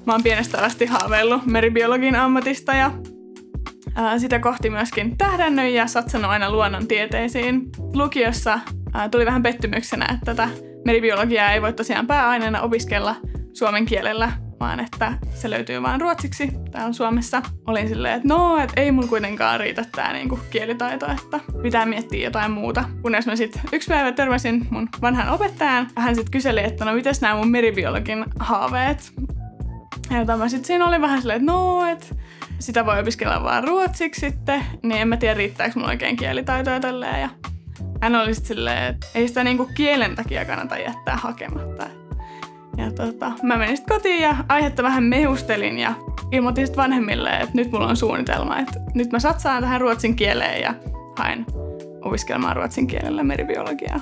Mä oon pienestä asti haaveillut meribiologin ammatista ja sitä kohti myöskin tähdännyt ja satsannut aina luonnontieteisiin. Lukiossa tuli vähän pettymyksenä, että tätä meribiologiaa ei voi tosiaan pääaineena opiskella suomen kielellä, vaan että se löytyy vain ruotsiksi täällä Suomessa. Olin silleen, että et ei mulla kuitenkaan riitä tää niinku kielitaito, että pitää miettiä jotain muuta. Kunnes mä sit yksi päivä törmäsin mun vanhan opettajan ja hän sit kyseli, että no mites nämä mun meribiologin haaveet. Ja mä sit siinä oli vähän silleen, että sitä voi opiskella vaan ruotsiksi sitten, niin en mä tiedä riittääkö mulla oikein kielitaitoja tälleen. Ja hän oli sit silleen, että ei sitä niinku kielen takia kannata jättää hakematta. Ja mä menin sitten kotiin ja aihetta vähän mehustelin ja ilmoitin sitten vanhemmille, että nyt mulla on suunnitelma, että nyt mä satsaan tähän ruotsin kieleen ja haen opiskelemaan ruotsin kielellä meribiologiaa.